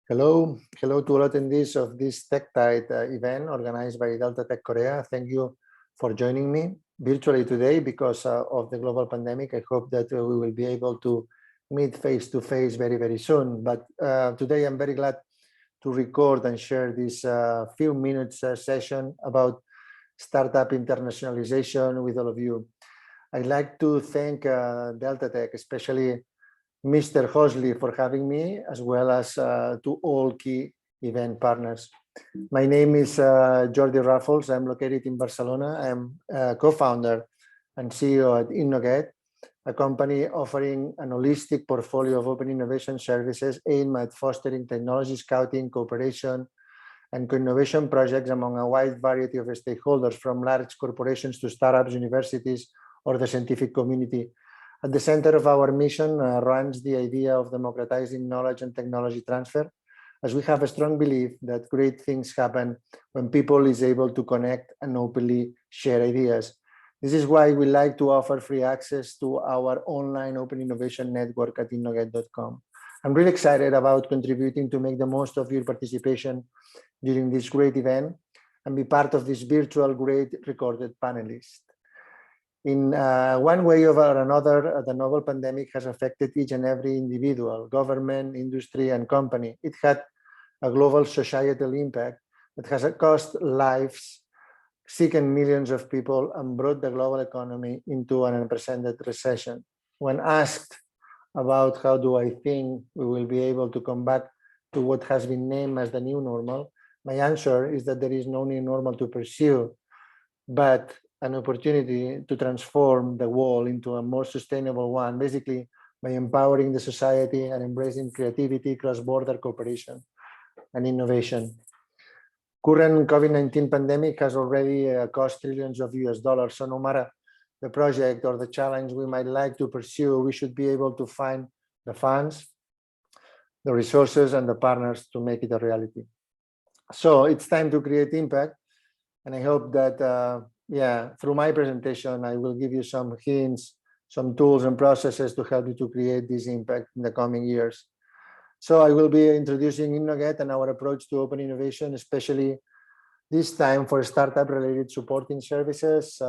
Hello to all attendees of this Tech Tide event organized by Delta Tech Korea. Thank you for joining me virtually today because of the global pandemic. I hope that we will be able to meet face to face very soon. But today I'm very glad to record and share this few minutes session about startup internationalization with all of you. I'd like to thank Delta Tech, especially Mr. Hosley, for having me, as well as to all key event partners. My name is Jordi Rafols. I'm located in Barcelona. I'm co-founder and CEO at Innoget, a company offering an holistic portfolio of open innovation services aimed at fostering technology scouting, cooperation, and co-innovation projects among a wide variety of stakeholders, from large corporations to startups, universities, or the scientific community. At the center of our mission runs the idea of democratizing knowledge and technology transfer, as we have a strong belief that great things happen when people is able to connect and openly share ideas. This is why we like to offer free access to our online open innovation network at innoget.com. I'm really excited about contributing to make the most of your participation during this great event and be part of this virtual great recorded panelist. In one way or another, the novel pandemic has affected each and every individual, government, industry, and company. It had a global societal impact that has cost lives, sickened millions of people, and brought the global economy into an unprecedented recession. When asked about how do I think we will be able to come back to what has been named as the new normal, my answer is that there is no new normal to pursue, but an opportunity to transform the world into a more sustainable one, basically by empowering the society and embracing creativity, cross-border cooperation, and innovation. Current COVID-19 pandemic has already cost trillions of US dollars. So no matter the project or the challenge we might like to pursue, we should be able to find the funds, the resources, and the partners to make it a reality. So it's time to create impact. And I hope that through my presentation, I will give you some hints, some tools and processes to help you to create this impact in the coming years. So I will be introducing Innoget and our approach to open innovation, especially this time for startup related supporting services,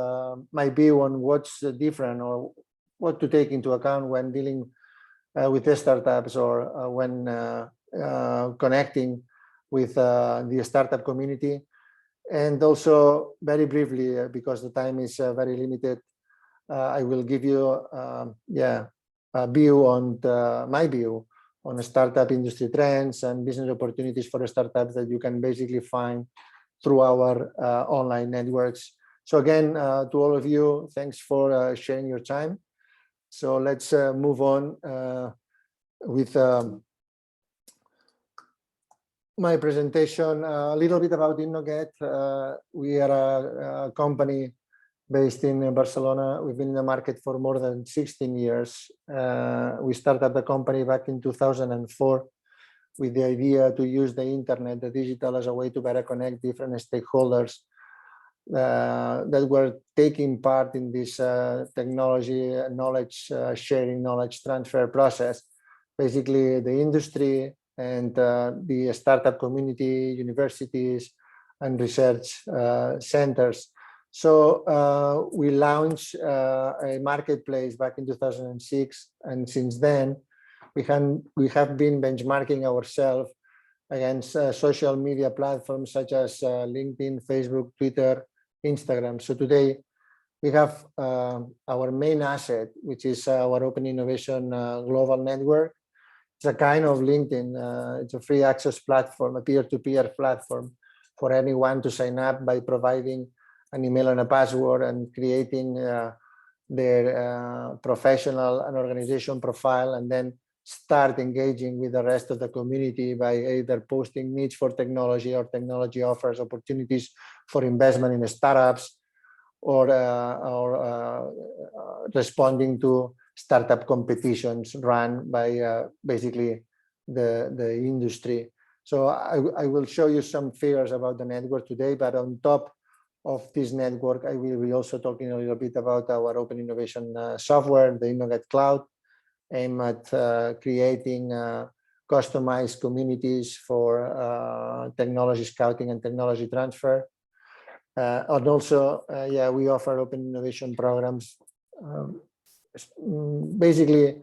my view on what's different or what to take into account when dealing with the startups or when connecting with the startup community. And also, very briefly, because the time is very limited, I will give you a view on my view on the startup industry trends and business opportunities for startups that you can basically find through our online networks. So again, to all of you, thanks for sharing your time. So let's move on with my presentation. A little bit about Innoget. We are a company based in Barcelona. We've been in the market for more than 16 years. We started the company back in 2004 with the idea to use the internet, the digital, as a way to better connect different stakeholders that were taking part in this technology, knowledge sharing, knowledge transfer process. Basically, the industry and the startup community, universities, and research centers. So we launched a marketplace back in 2006, and since then we have been benchmarking ourselves against social media platforms such as LinkedIn, Facebook, Twitter, Instagram. So today we have our main asset, which is our Open Innovation Global Network. It's a kind of LinkedIn. It's a free access platform, a peer-to-peer platform for anyone to sign up by providing an email and a password and creating their professional and organization profile, and then start engaging with the rest of the community by either posting needs for technology or technology offers, opportunities for investment in startups, or responding to startup competitions run by basically the industry. So I will show you some figures about the network today, but on top of this network, I will be also talking a little bit about our open innovation software, the Innoget Cloud, aimed at creating customized communities for technology scouting and technology transfer. And also, yeah, we offer open innovation programs, basically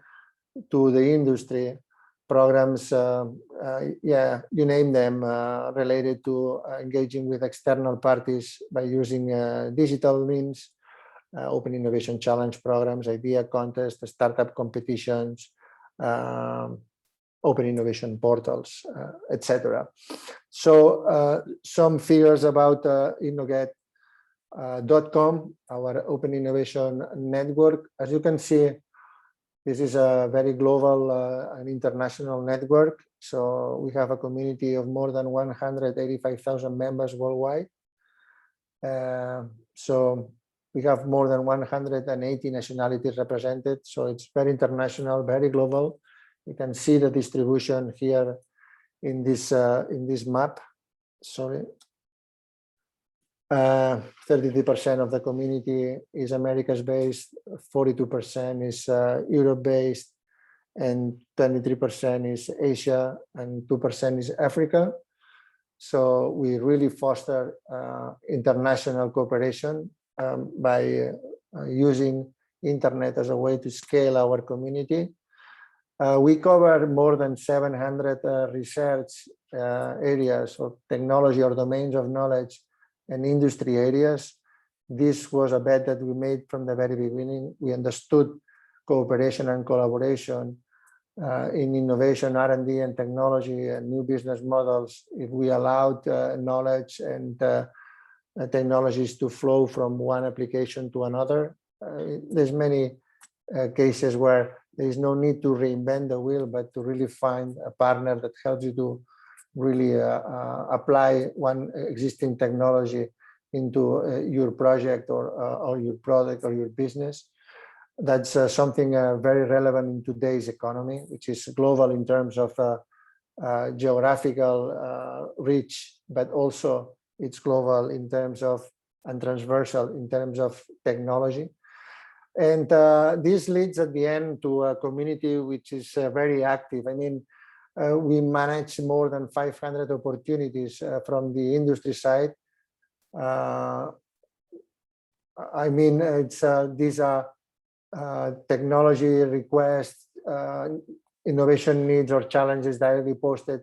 to the industry programs, yeah, you name them, related to engaging with external parties by using digital means, open innovation challenge programs, idea contests, startup competitions, open innovation portals, etc. So some figures about Innoget.com, our open innovation network. As you can see, this is a very global and international network. So we have a community of more than 185,000 members worldwide. So we have more than 180 nationalities represented. So it's very international, very global. You can see the distribution here in this map. Sorry. 33% of the community is Americas based, 42% is Europe based, and 23% is Asia, and 2% is Africa. So we really foster international cooperation by using internet as a way to scale our community. We cover more than 700 research areas of technology or domains of knowledge and industry areas. This was a bet that we made from the very beginning. We understood cooperation and collaboration in innovation, R&D, and technology and new business models. If we allowed knowledge and technologies to flow from one application to another, there's many cases where there is no need to reinvent the wheel, but to really find a partner that helps you to really apply one existing technology into your project or your product or your business. That's something very relevant in today's economy, which is global in terms of geographical reach, but also it's global in terms of and transversal in terms of technology. And this leads at the end to a community which is very active. I mean, we manage more than 500 opportunities from the industry side. I mean, it's these are technology requests, innovation needs or challenges directly posted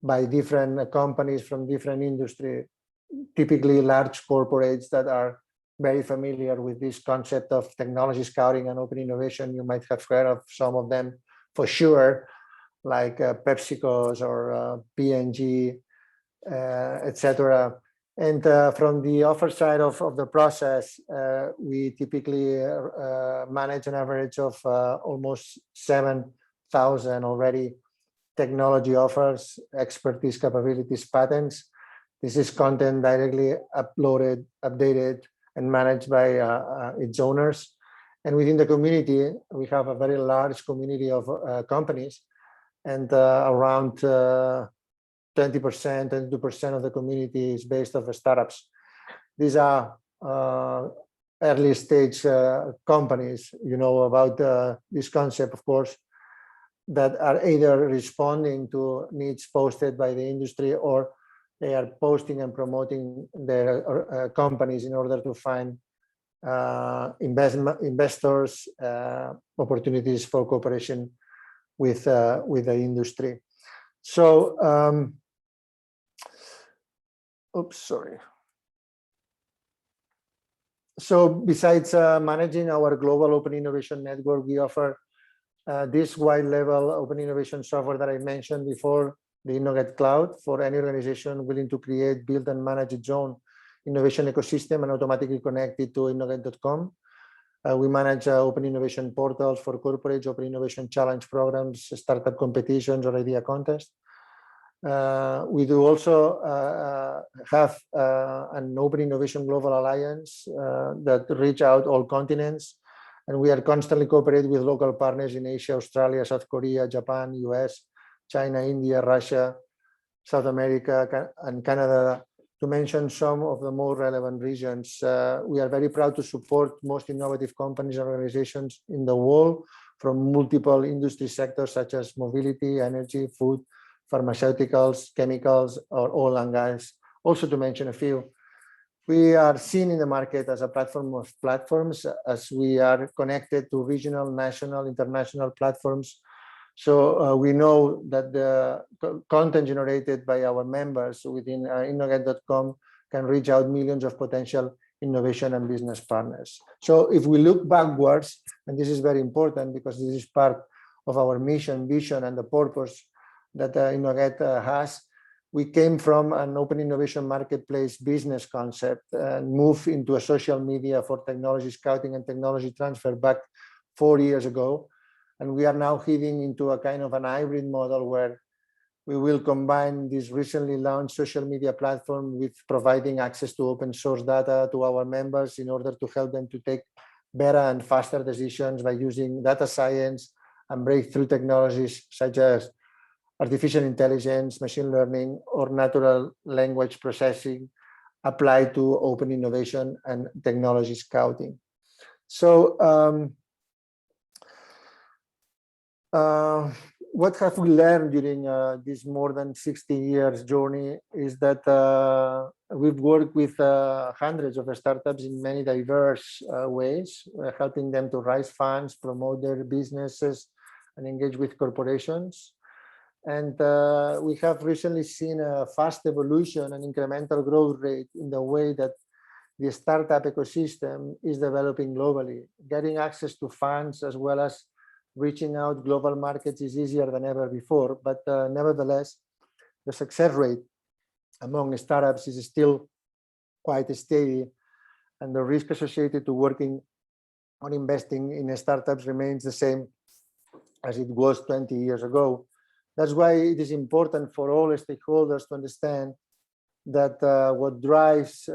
by different companies from different industry, typically large corporates that are very familiar with this concept of technology scouting and open innovation. You might have heard of some of them for sure, like PepsiCo's or P&G, etc. And from the offer side of the process, we typically manage an average of almost 7,000 already technology offers, expertise, capabilities, patents. This is content directly uploaded, updated, and managed by its owners. And within the community, we have a very large community of companies, and around 20%, 22% of the community is based off startups. These are early stage companies, you know about this concept, of course, that are either responding to needs posted by the industry, or they are posting and promoting their companies in order to find investors, opportunities for cooperation with the industry. So, oops, sorry. So besides managing our global open innovation network, we offer this wide level open innovation software that I mentioned before, the Innoget Cloud, for any organization willing to create, build, and manage its own innovation ecosystem and automatically connect it to Innoget.com. We manage open innovation portals for corporates, open innovation challenge programs, startup competitions, or idea contests. We do also have an open innovation global alliance that reach out all continents, and we are constantly cooperating with local partners in Asia, Australia, South Korea, Japan, US, China, India, Russia, South America, and Canada, to mention some of the more relevant regions. We are very proud to support most innovative companies and organizations in the world from multiple industry sectors such as mobility, energy, food, pharmaceuticals, chemicals, or oil and gas, also to mention a few. We are seen in the market as a platform of platforms, as we are connected to regional, national, international platforms. So we know that the content generated by our members within Innoget.com can reach out millions of potential innovation and business partners. So if we look backwards, and this is very important because this is part of our mission, vision, and the purpose that Innoget has, we came from an open innovation marketplace business concept and moved into a social media for technology scouting and technology transfer back 4 years ago. And we are now heading into a kind of an hybrid model where we will combine this recently launched social media platform with providing access to open source data to our members in order to help them to take better and faster decisions by using data science and breakthrough technologies such as artificial intelligence, machine learning, or natural language processing applied to open innovation and technology scouting. So what have we learned during this more than 60 years journey is that we've worked with hundreds of startups in many diverse ways, helping them to raise funds, promote their businesses, and engage with corporations. And we have recently seen a fast evolution and incremental growth rate in the way that the startup ecosystem is developing globally. Getting access to funds as well as reaching out global markets is easier than ever before, but nevertheless, the success rate among startups is still quite steady, and the risk associated to working on investing in startups remains the same as it was 20 years ago. That's why it is important for all stakeholders to understand that what drives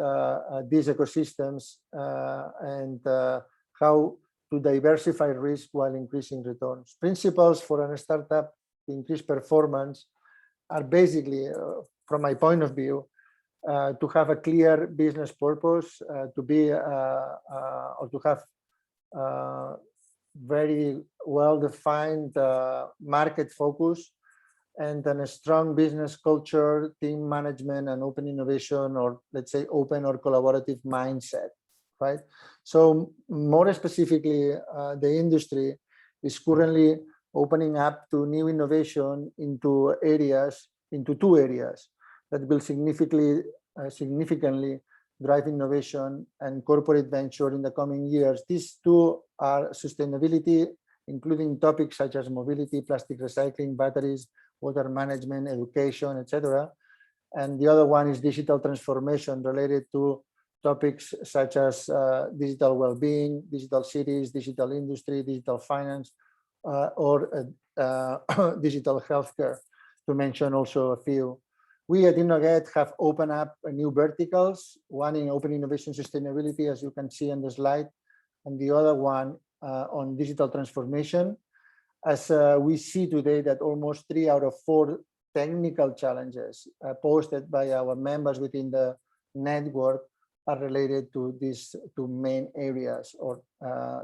these ecosystems and how to diversify risk while increasing returns. Principles for a startup to increase performance are basically, from my point of view, to have a clear business purpose, to be or to have very well-defined market focus, and then a strong business culture, team management, and open innovation, or let's say open or collaborative mindset, right? So more specifically, the industry is currently opening up to new innovation into two areas that will significantly drive innovation and corporate venture in the coming years. These two are sustainability, including topics such as mobility, plastic recycling, batteries, water management, education, etc. And the other one is digital transformation related to topics such as digital well-being, digital cities, digital industry, digital finance, or digital healthcare, to mention also a few. We at Innoget have opened up new verticals, one in open innovation sustainability, as you can see on the slide, and the other one on digital transformation. As we see today that almost 3 out of 4 technical challenges posted by our members within the network are related to these two main areas, or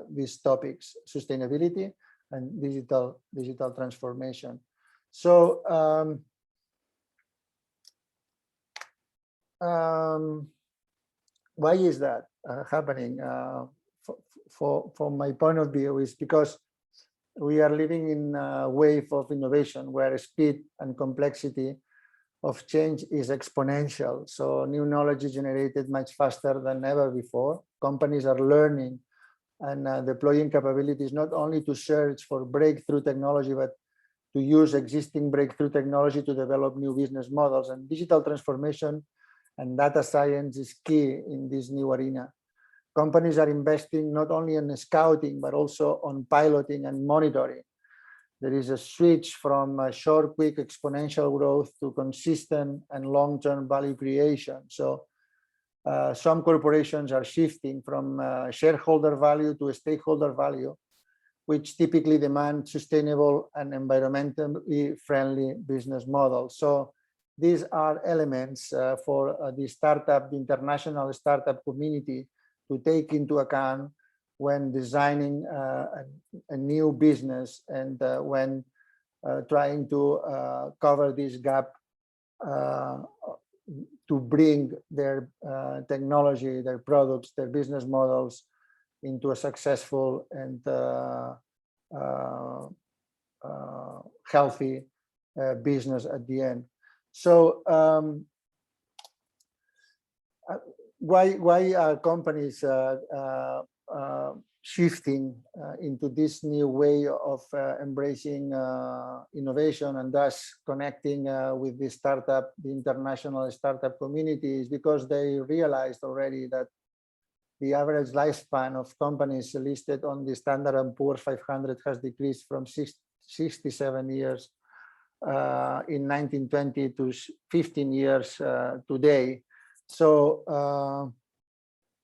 these topics: sustainability and digital transformation. So why is that happening? From my point of view, is because we are living in a wave of innovation where speed and complexity of change is exponential. So new knowledge is generated much faster than ever before. Companies are learning and deploying capabilities not only to search for breakthrough technology, but to use existing breakthrough technology to develop new business models. And digital transformation and data science is key in this new arena. Companies are investing not only in scouting, but also on piloting and monitoring. There is a switch from short, quick, exponential growth to consistent and long-term value creation. So some corporations are shifting from shareholder value to stakeholder value, which typically demand sustainable and environmentally friendly business models. So these are elements for the international startup community to take into account when designing a new business, and when trying to cover this gap to bring their technology, their products, their business models into a successful and healthy business at the end. So why are companies shifting into this new way of embracing innovation, and thus connecting with the international startup community? Is because they realized already that the average lifespan of companies listed on the Standard & Poor's 500 has decreased from 67 years in 1920 to 15 years today. So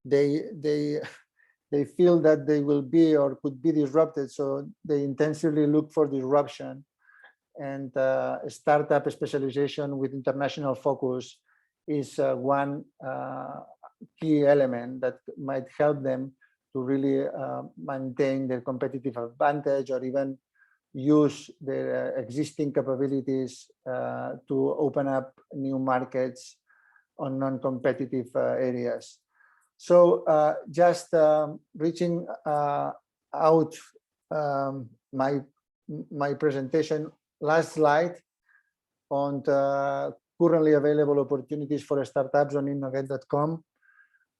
they feel that they will be or could be disrupted, so they intensively look for disruption, and startup specialization with international focus is one key element that might help them to really maintain their competitive advantage, or even use their existing capabilities to open up new markets on non-competitive areas. So just reaching out my presentation, last slide, on the currently available opportunities for startups on innoget.com.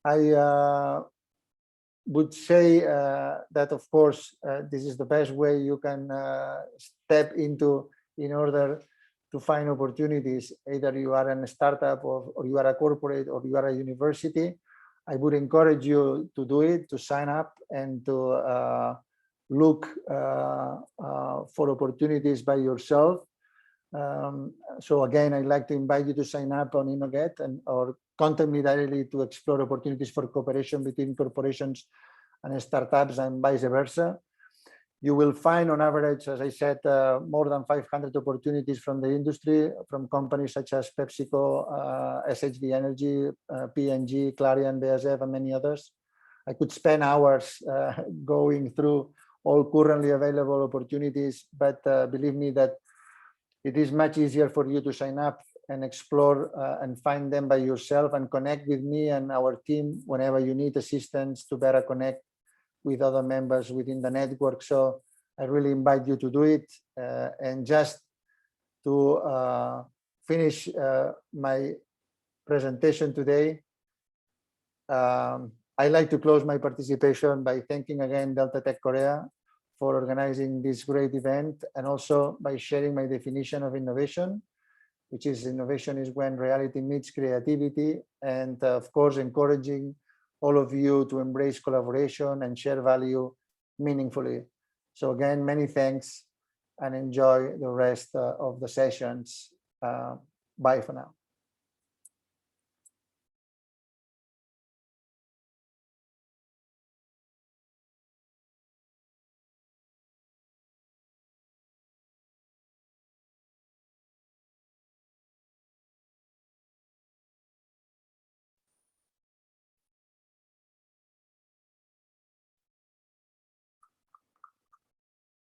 I would say that, of course, this is the best way you can step into in order to find opportunities. Either you are a startup, or you are a corporate, or you are a university. I would encourage you to do it, to sign up, and to look for opportunities by yourself. So again, I'd like to invite you to sign up on Innoget, or contact me directly to explore opportunities for cooperation between corporations and startups, and vice versa. You will find, on average, as I said, more than 500 opportunities from the industry, from companies such as PepsiCo, SHV Energy, P&G, Clarion, BASF, and many others. I could spend hours going through all currently available opportunities, but believe me that it is much easier for you to sign up and explore and find them by yourself, and connect with me and our team whenever you need assistance to better connect with other members within the network. So I really invite you to do it. And just to finish my presentation today, I'd like to close my participation by thanking again Delta Tech Korea for organizing this great event, and also by sharing my definition of innovation, which is innovation is when reality meets creativity, and of course encouraging all of you to embrace collaboration and share value meaningfully. So again, many thanks, and enjoy the rest of the sessions. Bye for now.